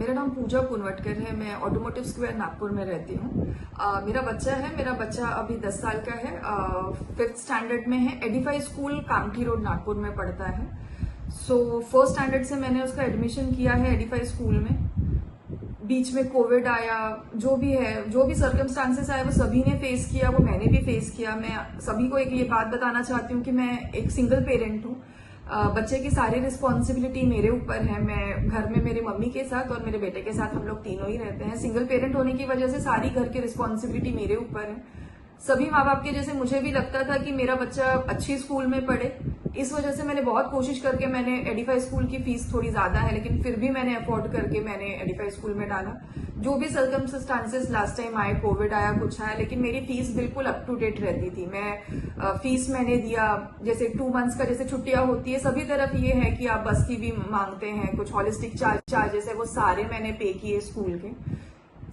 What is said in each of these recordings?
मेरा नाम पूजा पुनवटकर है। मैं ऑटोमोटिव स्क्वायर नागपुर में रहती हूँ। मेरा बच्चा अभी 10 साल का है, 5th स्टैंडर्ड में है। Edify school Kamthi road Nagpur में पढ़ता है। सो 1st स्टैंडर्ड से मैंने उसका एडमिशन किया है एडिफाई स्कूल में। बीच में कोविड आया, जो भी सर्कमस्टांसेस आए वो सभी ने फेस किया, वो मैंने भी फेस किया। मैं सभी को एक ये बात बताना चाहती हूँ कि मैं एक सिंगल पेरेंट हूँ। बच्चे की सारी रिस्पॉन्सिबिलिटी मेरे ऊपर है। मैं घर में मेरे मम्मी के साथ और मेरे बेटे के साथ हम लोग तीनों ही रहते हैं। सिंगल पेरेंट होने की वजह से सारी घर की रिस्पॉन्सिबिलिटी मेरे ऊपर है। सभी माँ बाप के जैसे मुझे भी लगता था कि मेरा बच्चा अच्छी स्कूल में पढ़े। इस वजह से मैंने बहुत कोशिश करके मैंने एडिफाई स्कूल की फीस थोड़ी ज्यादा है, लेकिन फिर भी मैंने अफोर्ड करके मैंने एडिफाई स्कूल में डाला। जो भी सर्कमस्टांसेस लास्ट टाइम आए, कोविड आया, कुछ आया, लेकिन मेरी फीस बिल्कुल अप टू डेट रहती थी। मैं फीस मैंने दिया, जैसे 2 मंथ्स का जैसे छुट्टियां होती है, सभी तरफ ये है कि आप बस की भी मांगते हैं, कुछ हॉलिस्टिक चार्जेस है, वो सारे मैंने पे किए स्कूल के।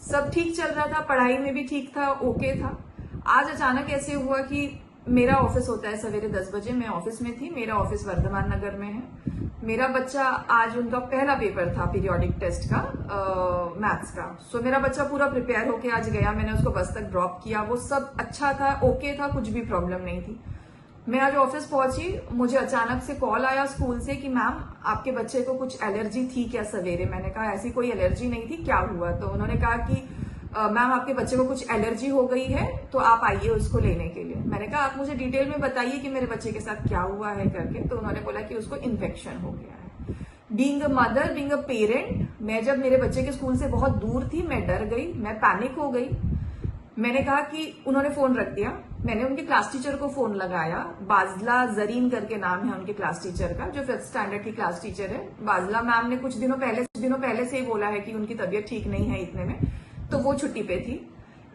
सब ठीक चल रहा था, पढ़ाई में भी ठीक था, ओके था। आज अचानक ऐसे हुआ कि मेरा ऑफिस होता है सवेरे 10 बजे, मैं ऑफिस में थी। मेरा ऑफिस वर्धमान नगर में है। मेरा बच्चा, आज उनका पहला पेपर था पीरियोडिक टेस्ट का, मैथ्स का। सो मेरा बच्चा पूरा प्रिपेयर होके आज गया। मैंने उसको बस तक ड्रॉप किया, वो सब अच्छा था, ओके था, कुछ भी प्रॉब्लम नहीं थी। मैं आज ऑफिस पहुंची, मुझे अचानक से कॉल आया स्कूल से कि मैम आपके बच्चे को कुछ एलर्जी थी क्या सवेरे। मैंने कहा ऐसी कोई एलर्जी नहीं थी, क्या हुआ। तो उन्होंने कहा कि मैम आपके बच्चे को कुछ एलर्जी हो गई है, तो आप आइए उसको लेने के लिए। मैंने कहा आप मुझे डिटेल में बताइए कि मेरे बच्चे के साथ क्या हुआ है करके। तो उन्होंने बोला कि उसको इन्फेक्शन हो गया है। Being a mother, being a parent, मैं जब मेरे बच्चे के स्कूल से बहुत दूर थी, मैं डर गई, मैं पैनिक हो गई। मैंने कहा कि उन्होंने फोन रख दिया। मैंने उनके क्लास टीचर को फोन लगाया। बाजला जरीन करके नाम है उनके क्लास टीचर का, जो 5th स्टैंडर्ड की क्लास टीचर है। बाजला मैम ने कुछ दिनों पहले से ही बोला है कि उनकी तबीयत ठीक नहीं है इतने में, तो वो छुट्टी पे थी।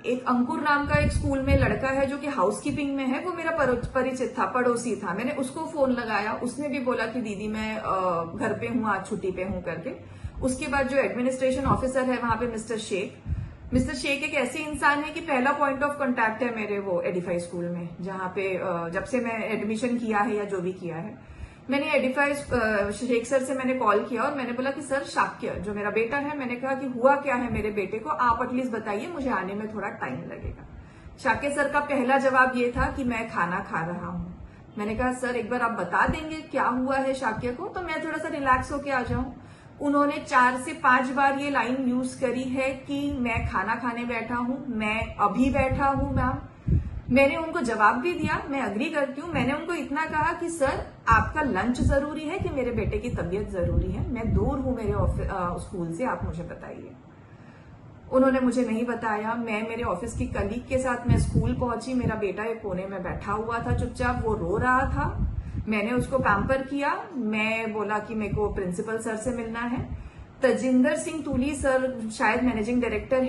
एक अंकुर नाम का एक स्कूल में लड़का है जो कि हाउसकीपिंग में है, वो मेरा परिचित था, पड़ोसी था। मैंने उसको फोन लगाया, उसने भी बोला कि दीदी मैं घर पे हूँ, आज छुट्टी पे हूँ करके। उसके बाद जो एडमिनिस्ट्रेशन ऑफिसर है वहां पे मिस्टर शेख एक ऐसे इंसान है कि पहला पॉइंट ऑफ कांटेक्ट है मेरे वो एडिफाई स्कूल में, जहां पे जब से मैं एडमिशन किया है या जो भी किया है। मैंने एडिफाई शेख सर से मैंने कॉल किया और मैंने बोला कि सर शाक्य जो मेरा बेटा है, मैंने कहा कि हुआ क्या है मेरे बेटे को, आप एटलीस्ट बताइए, मुझे आने में थोड़ा टाइम लगेगा। शाक्य सर का पहला जवाब ये था कि मैं खाना खा रहा हूँ। मैंने कहा सर एक बार आप बता देंगे क्या हुआ है शाक्य को, तो मैं थोड़ा सा रिलैक्स होके आ जाऊं। उन्होंने 4 से 5 बार ये लाइन यूज करी है कि मैं खाना खाने बैठा हूं, मैं अभी बैठा हूं मैम। मैंने उनको जवाब भी दिया, मैं अग्री करती हूँ। मैंने उनको इतना कहा कि सर आपका लंच जरूरी है कि मेरे बेटे की तबीयत जरूरी है, मैं दूर हूं मेरे स्कूल से, आप मुझे बताइए। उन्होंने मुझे नहीं बताया। मैं मेरे ऑफिस की कलीग के साथ मैं स्कूल पहुंची। मेरा बेटा एक कोने में बैठा हुआ था चुपचाप, वो रो रहा था। मैंने उसको पैम्पर किया। मैं बोला कि मेरे को प्रिंसिपल सर से मिलना है। तजिंदर सिंह तूली सर शायद मैनेजिंग डायरेक्टर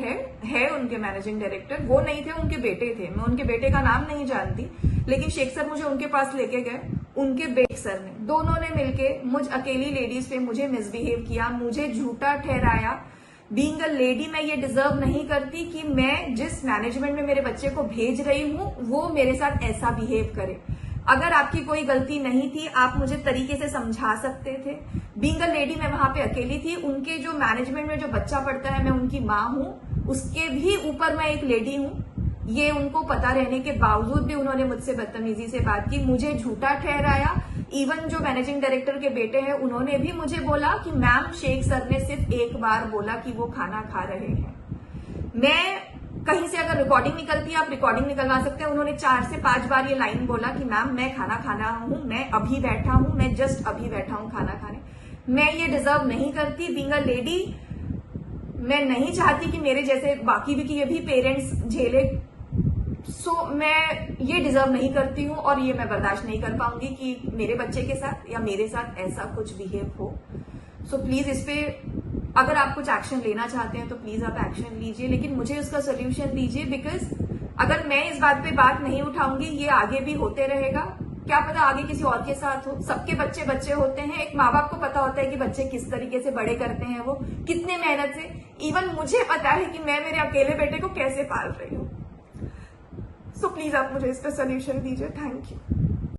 है उनके मैनेजिंग डायरेक्टर, वो नहीं थे, उनके बेटे थे। मैं उनके बेटे का नाम नहीं जानती, लेकिन शेख सर मुझे उनके पास लेके गए। उनके बेटे सर ने, दोनों ने मिलके मुझ अकेली लेडीज पे मुझे मिसबिहेव किया, मुझे झूठा ठहराया। बीइंग अ लेडी मैं ये डिजर्व नहीं करती कि मैं जिस मैनेजमेंट में मेरे बच्चे को भेज रही हूँ वो मेरे साथ ऐसा बिहेव करे। अगर आपकी कोई गलती नहीं थी, आप मुझे तरीके से समझा सकते थे। बीइंग अ लेडी मैं वहां पे अकेली थी। उनके जो मैनेजमेंट में जो बच्चा पढ़ता है, मैं उनकी माँ हूँ, उसके भी ऊपर मैं एक लेडी हूँ। ये उनको पता रहने के बावजूद भी उन्होंने मुझसे बदतमीजी से बात की, मुझे झूठा ठहराया। इवन जो मैनेजिंग डायरेक्टर के बेटे हैं, उन्होंने भी मुझे बोला कि मैम शेख सर ने सिर्फ एक बार बोला कि वो खाना खा रहे हैं। मैं कहीं से अगर रिकॉर्डिंग निकलती है, आप रिकॉर्डिंग निकलवा सकते हैं। उन्होंने 4 से 5 बार ये लाइन बोला कि मैम मैं खाना खाना हूं, मैं अभी बैठा हूं, मैं जस्ट अभी बैठा हूं खाना खाने। मैं ये डिजर्व नहीं करती। बीइंग अ लेडी मैं नहीं चाहती कि मेरे जैसे बाकी भी ये भी पेरेंट्स झेले। सो मैं ये डिजर्व नहीं करती हूँ और ये मैं बर्दाश्त नहीं कर पाऊंगी कि मेरे बच्चे के साथ या मेरे साथ ऐसा कुछ बिहेव हो। सो प्लीज इस पे अगर आप कुछ एक्शन लेना चाहते हैं तो प्लीज आप एक्शन लीजिए, लेकिन मुझे उसका सोल्यूशन दीजिए। बिकॉज अगर मैं इस बात पे बात नहीं उठाऊंगी, ये आगे भी होते रहेगा। क्या पता आगे किसी और के साथ हो। सबके बच्चे बच्चे होते हैं। एक माँ बाप को पता होता है कि बच्चे किस तरीके से बड़े करते हैं, वो कितने मेहनत से। इवन मुझे पता है कि मैं मेरे अकेले बेटे को कैसे पाल रही हूँ। सो प्लीज आप मुझे इसका सोल्यूशन दीजिए। Thank you.